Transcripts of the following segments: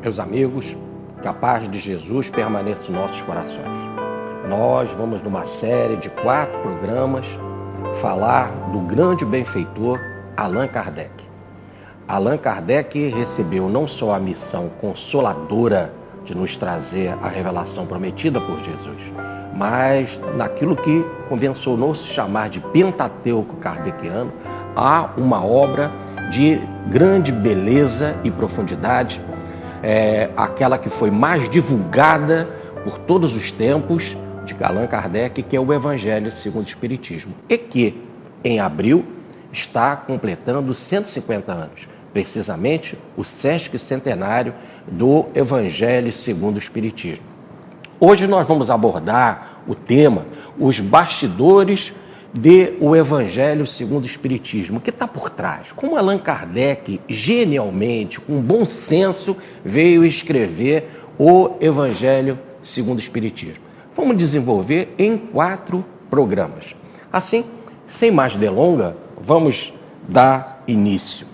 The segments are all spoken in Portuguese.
Meus amigos, que a paz de Jesus permaneça em nossos corações. Nós vamos numa série de 4 programas falar do grande benfeitor Allan Kardec. Allan Kardec recebeu não só a missão consoladora de nos trazer a revelação prometida por Jesus, mas naquilo que convencionou-se chamar de Pentateuco kardeciano, há uma obra de grande beleza e profundidade, aquela que foi mais divulgada por todos os tempos de Allan Kardec, que é o Evangelho segundo o Espiritismo, e que, em abril, está completando 150 anos, precisamente o sesquicentenário do Evangelho segundo o Espiritismo. Hoje nós vamos abordar o tema, os bastidores do Evangelho segundo o Espiritismo. O que está por trás? Como Allan Kardec, genialmente, com bom senso, veio escrever o Evangelho segundo o Espiritismo. Vamos desenvolver em 4 programas. Assim, sem mais delonga, vamos dar início.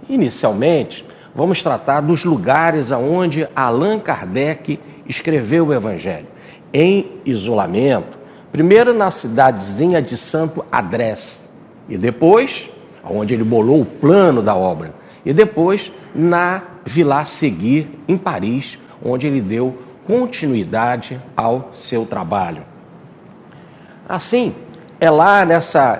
Inicialmente, vamos tratar dos lugares aonde Allan Kardec escreveu o Evangelho. Em isolamento, primeiro na cidadezinha de Santo Andrés, e depois, onde ele bolou o plano da obra, e depois na Villa Seguir, em Paris, onde ele deu continuidade ao seu trabalho. Assim, é lá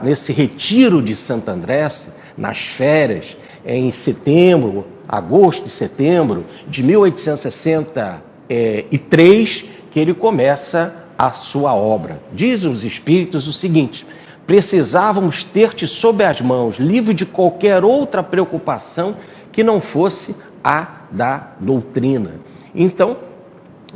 nesse retiro de Santo Andrés, nas férias, em setembro, agosto e setembro de 1863, que ele começa a sua obra. Dizem os espíritos o seguinte: precisávamos ter-te sob as mãos, livre de qualquer outra preocupação que não fosse a da doutrina. Então,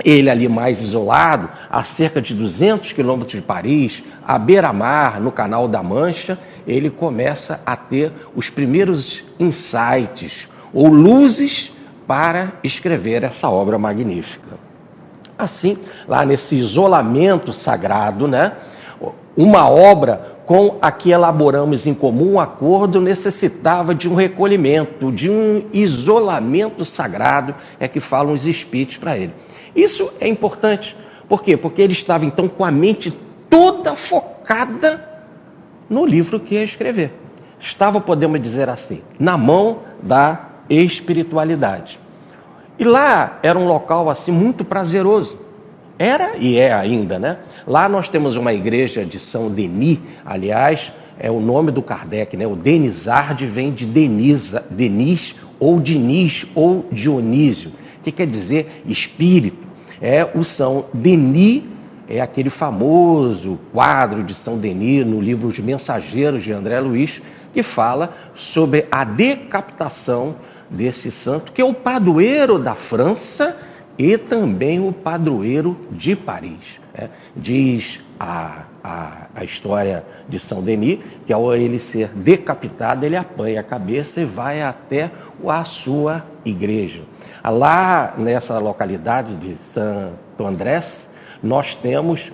ele ali mais isolado, a cerca de 200 quilômetros de Paris, à beira-mar, no Canal da Mancha, ele começa a ter os primeiros insights ou luzes para escrever essa obra magnífica. Assim, lá nesse isolamento sagrado, uma obra com a que elaboramos em comum acordo necessitava de um recolhimento, de um isolamento sagrado, é que falam os espíritos para ele. Isso é importante. Por quê? Porque ele estava, então, com a mente toda focada no livro que ia escrever. Estava, podemos dizer assim, na mão da espiritualidade. E lá era um local assim muito prazeroso. Era e é ainda, Lá nós temos uma igreja de São Denis, aliás, é o nome do Kardec, O Denisard vem de Denis ou Diniz ou Dionísio, que quer dizer espírito. O São Denis é aquele famoso quadro de São Denis no livro Os Mensageiros de André Luiz, que fala sobre a decapitação desse santo, que é o padroeiro da França e também o padroeiro de Paris. Diz a história de São Denis que, ao ele ser decapitado, ele apanha a cabeça e vai até a sua igreja. Lá nessa localidade de Santo Andrés, nós temos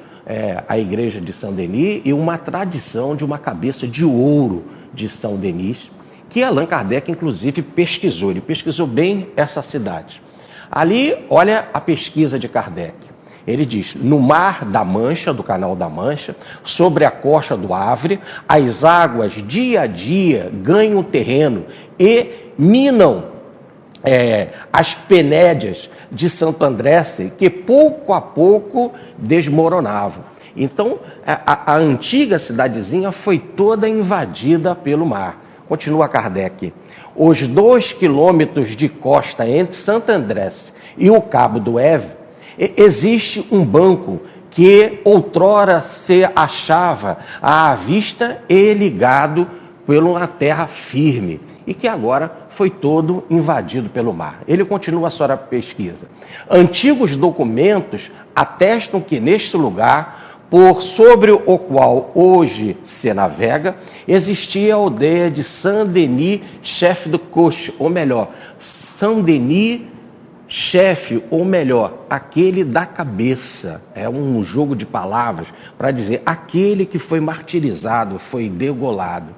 a igreja de São Denis e uma tradição de uma cabeça de ouro de São Denis, que Allan Kardec, inclusive, pesquisou. Ele pesquisou bem essa cidade. Ali, olha a pesquisa de Kardec. Ele diz: no mar da Mancha, do Canal da Mancha, sobre a costa do Havre, as águas dia a dia ganham terreno e minam as penédias de Santo Andrés, que pouco a pouco desmoronavam. Então, a antiga cidadezinha foi toda invadida pelo mar. Continua Kardec: os 2 quilômetros de costa entre Santo Andrés e o Cabo do Eve, existe um banco que outrora se achava à vista e ligado por uma terra firme, e que agora foi todo invadido pelo mar. Ele continua a sua pesquisa: antigos documentos atestam que neste lugar, por sobre o qual hoje se navega, existia a aldeia de Saint-Denis, chefe do coche, ou melhor, Saint-Denis, chefe, ou melhor, aquele da cabeça. É um jogo de palavras para dizer aquele que foi martirizado, foi degolado.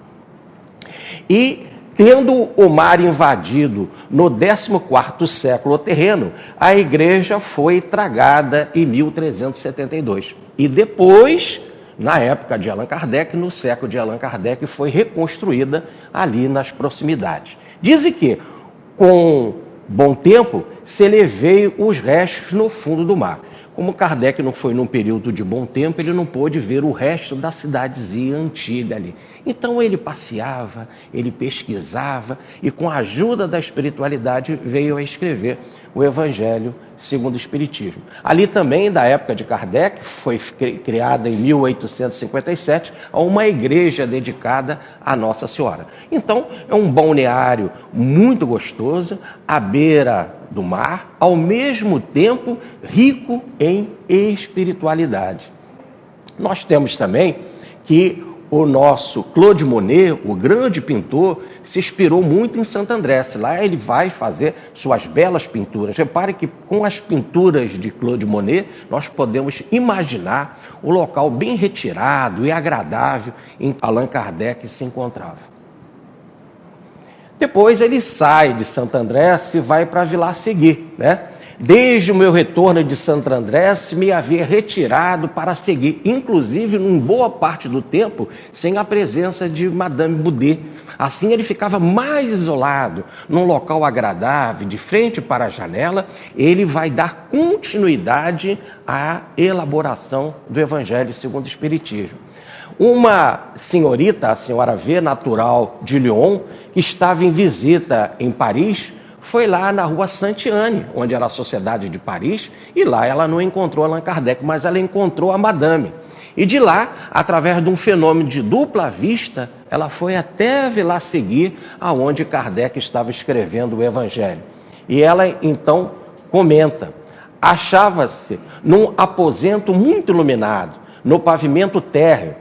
E Tendo o mar invadido no 14º século o terreno, a igreja foi tragada em 1372. E depois, na época de Allan Kardec, no século de Allan Kardec, foi reconstruída ali nas proximidades. Dizem que, com bom tempo, se elevei os restos no fundo do mar. Como Kardec não foi num período de bom tempo, ele não pôde ver o resto da cidadezinha antiga ali. Então ele passeava, ele pesquisava e com a ajuda da espiritualidade veio a escrever o Evangelho segundo o Espiritismo. Ali também, da época de Kardec, foi criada em 1857 uma igreja dedicada a Nossa Senhora. Então é um balneário muito gostoso, à beira do mar, ao mesmo tempo rico em espiritualidade. Nós temos também que o nosso Claude Monet, o grande pintor, se inspirou muito em Santo André. Lá ele vai fazer suas belas pinturas. Repare que com as pinturas de Claude Monet, nós podemos imaginar o local bem retirado e agradável em que Allan Kardec se encontrava. Depois ele sai de Santo André e vai para Vilar Segui, né? Desde o meu retorno de Santo André, me havia retirado para seguir, inclusive, em boa parte do tempo, sem a presença de Madame Boudet. Assim ele ficava mais isolado, num local agradável, de frente para a janela. Ele vai dar continuidade à elaboração do Evangelho segundo o Espiritismo. Uma senhorita, a senhora V, natural de Lyon, que estava em visita em Paris, foi lá na rua Saint-Anne, onde era a Sociedade de Paris, e lá ela não encontrou Allan Kardec, mas ela encontrou a Madame. E de lá, através de um fenômeno de dupla vista, ela foi até Vilar Segui, aonde Kardec estava escrevendo o Evangelho. E ela, então, comenta, achava-se num aposento muito iluminado, no pavimento térreo.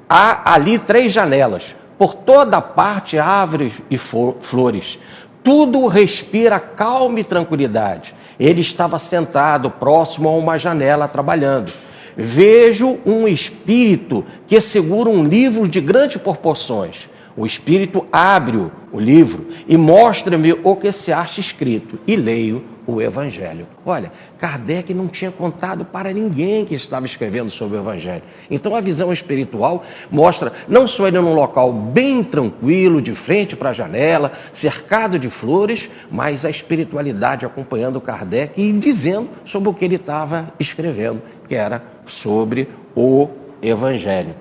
Há ali 3 janelas, por toda parte árvores e flores. Tudo respira calma e tranquilidade. Ele estava sentado próximo a uma janela trabalhando. Vejo um espírito que segura um livro de grandes proporções. O espírito abre o livro e mostra-me o que se acha escrito e leio o Evangelho. Olha, Kardec não tinha contado para ninguém que estava escrevendo sobre o Evangelho. Então a visão espiritual mostra não só ele num local bem tranquilo, de frente para a janela, cercado de flores, mas a espiritualidade acompanhando Kardec e dizendo sobre o que ele estava escrevendo, que era sobre o Evangelho.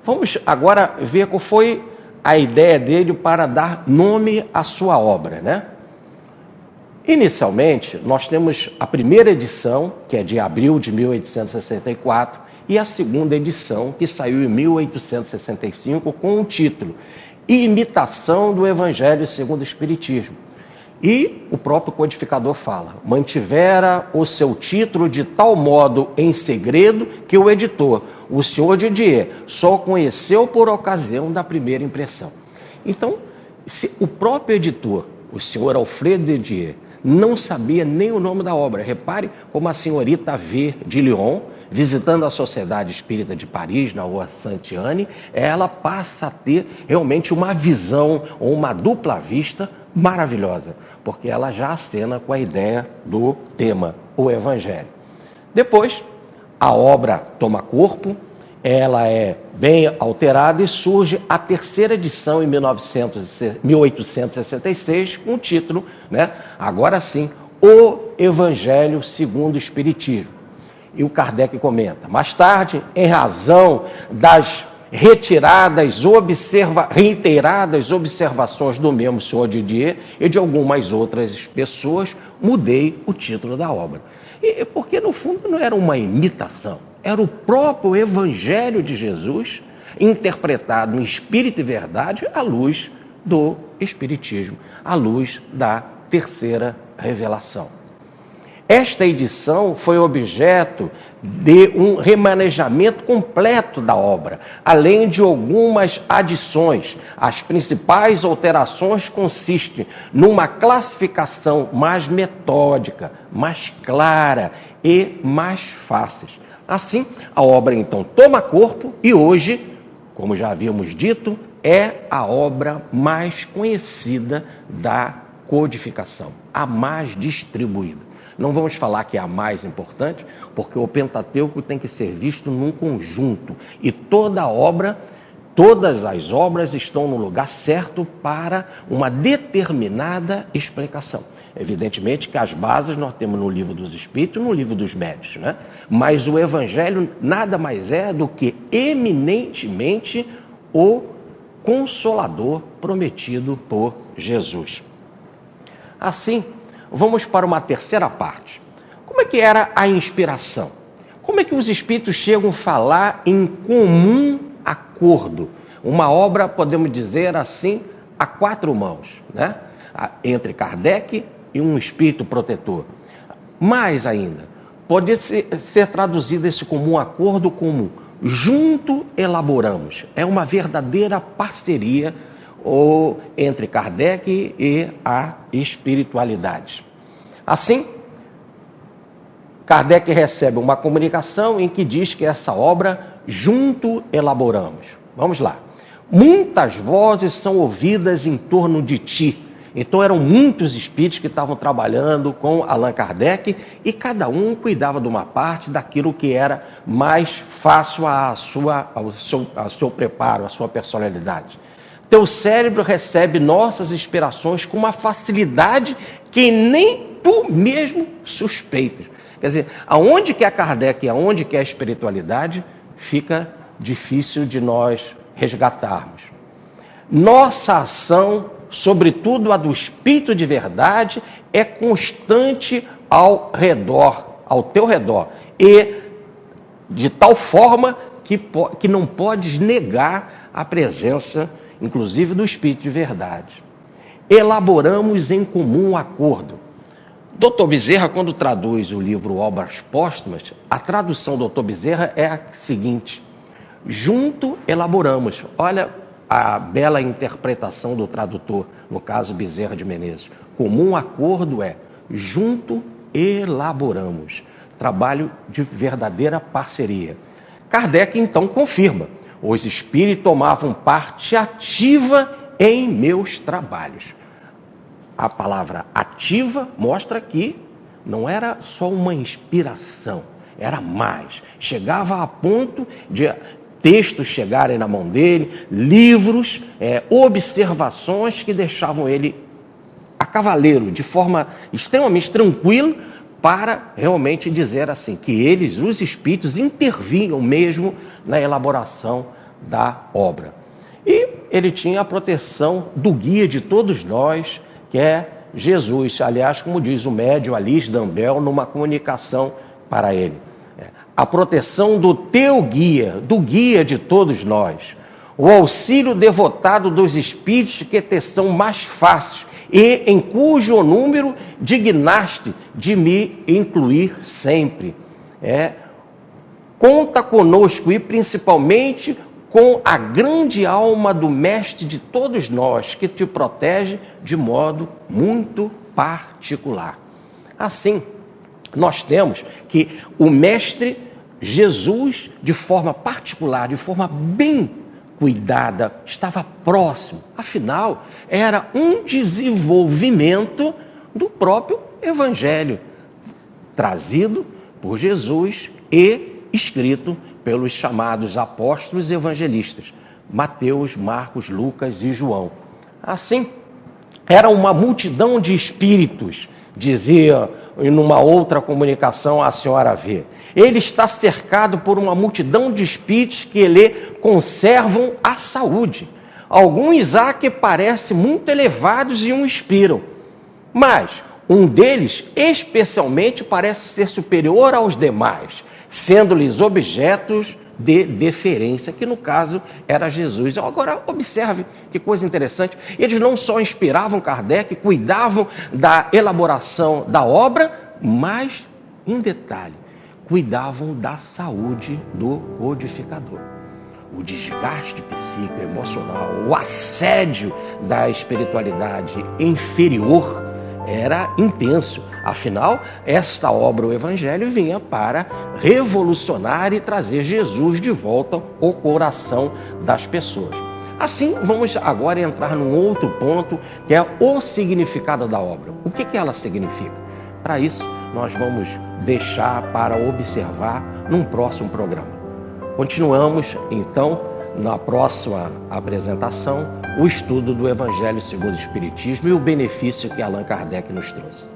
Vamos agora ver qual foi a ideia dele para dar nome à sua obra, né? Inicialmente, nós temos a primeira edição, que é de abril de 1864, e a segunda edição, que saiu em 1865, com o título Imitação do Evangelho segundo o Espiritismo. E o próprio codificador fala, mantivera o seu título de tal modo em segredo que o editor, o senhor Didier, só conheceu por ocasião da primeira impressão. Então, se o próprio editor, o senhor Alfredo Didier, não sabia nem o nome da obra. Repare como a senhorita V de Lyon, visitando a Sociedade Espírita de Paris, na rua Saint-Anne, ela passa a ter realmente uma visão ou uma dupla vista maravilhosa, porque ela já acena com a ideia do tema, o Evangelho. Depois, a obra toma corpo, ela é bem alterada e surge a terceira edição em 1866, com o título, né, agora sim, O Evangelho segundo o Espiritismo. E o Kardec comenta, mais tarde, em razão das reiteradas observações do mesmo senhor Didier e de algumas outras pessoas, mudei o título da obra. E porque, no fundo, não era uma imitação, era o próprio Evangelho de Jesus, interpretado em espírito e verdade, à luz do Espiritismo, à luz da terceira revelação. Esta edição foi objeto de um remanejamento completo da obra, além de algumas adições. As principais alterações consistem numa classificação mais metódica, mais clara e mais fácil. Assim, a obra então toma corpo e hoje, como já havíamos dito, é a obra mais conhecida da codificação, a mais distribuída. Não vamos falar que é a mais importante, porque o Pentateuco tem que ser visto num conjunto. E todas as obras estão no lugar certo para uma determinada explicação. Evidentemente que as bases nós temos no Livro dos Espíritos e no Livro dos Médiuns, né? Mas o Evangelho nada mais é do que eminentemente o Consolador prometido por Jesus. Assim, vamos para uma terceira parte. Como é que era a inspiração? Como é que os Espíritos chegam a falar em comum acordo? Uma obra, podemos dizer assim, a quatro mãos, né? Entre Kardec e um Espírito protetor. Mais ainda, pode ser traduzido esse comum acordo como junto elaboramos. É uma verdadeira parceria entre Kardec e a espiritualidade. Assim, Kardec recebe uma comunicação em que diz que essa obra junto elaboramos. Vamos lá. Muitas vozes são ouvidas em torno de ti. Então eram muitos espíritos que estavam trabalhando com Allan Kardec e cada um cuidava de uma parte daquilo que era mais fácil ao seu preparo, à sua personalidade. Teu cérebro recebe nossas inspirações com uma facilidade que nem tu mesmo suspeitas. Quer dizer, aonde que é Kardec e aonde que é a espiritualidade, fica difícil de nós resgatarmos. Nossa ação, sobretudo a do Espírito de verdade, é constante ao teu redor, e de tal forma que não podes negar a presença, inclusive, do Espírito de verdade. Elaboramos em comum acordo. Dr. Bezerra, quando traduz o livro Obras Póstumas, a tradução do Dr. Bezerra é a seguinte: junto elaboramos. Olha a bela interpretação do tradutor, no caso Bezerra de Menezes. Comum acordo é junto elaboramos. Trabalho de verdadeira parceria. Kardec então confirma: os espíritos tomavam parte ativa em meus trabalhos. A palavra ativa mostra que não era só uma inspiração, era mais. Chegava a ponto de textos chegarem na mão dele, livros, observações que deixavam ele a cavaleiro, de forma extremamente tranquila, para realmente dizer assim, que eles, os espíritos, intervinham mesmo na elaboração da obra. E ele tinha a proteção do guia de todos nós, que é Jesus. Aliás, como diz o médium Alice Dambel numa comunicação para ele. A proteção do teu guia, do guia de todos nós. O auxílio devotado dos espíritos que te são mais fáceis e em cujo número dignaste de me incluir sempre. Conta conosco e principalmente com a grande alma do mestre de todos nós, que te protege de modo muito particular. Assim, nós temos que o mestre Jesus, de forma particular, de forma bem cuidada, estava próximo. Afinal, era um desenvolvimento do próprio Evangelho, trazido por Jesus e escrito pelos chamados apóstolos evangelistas, Mateus, Marcos, Lucas e João. Assim, era uma multidão de espíritos, dizia em uma outra comunicação a senhora vê. Ele está cercado por uma multidão de espíritos que lhe conservam a saúde. Alguns há que parecem muito elevados e o inspiram, mas um deles especialmente parece ser superior aos demais, sendo-lhes objetos de deferência, que no caso era Jesus. Agora, observe que coisa interessante, eles não só inspiravam Kardec, cuidavam da elaboração da obra, mas, em detalhe, cuidavam da saúde do codificador. O desgaste psíquico, emocional, o assédio da espiritualidade inferior era intenso. Afinal, esta obra, o Evangelho, vinha para revolucionar e trazer Jesus de volta ao coração das pessoas. Assim, vamos agora entrar num outro ponto, que é o significado da obra. O que ela significa? Para isso, nós vamos deixar para observar num próximo programa. Continuamos, então, na próxima apresentação, o estudo do Evangelho segundo o Espiritismo e o benefício que Allan Kardec nos trouxe.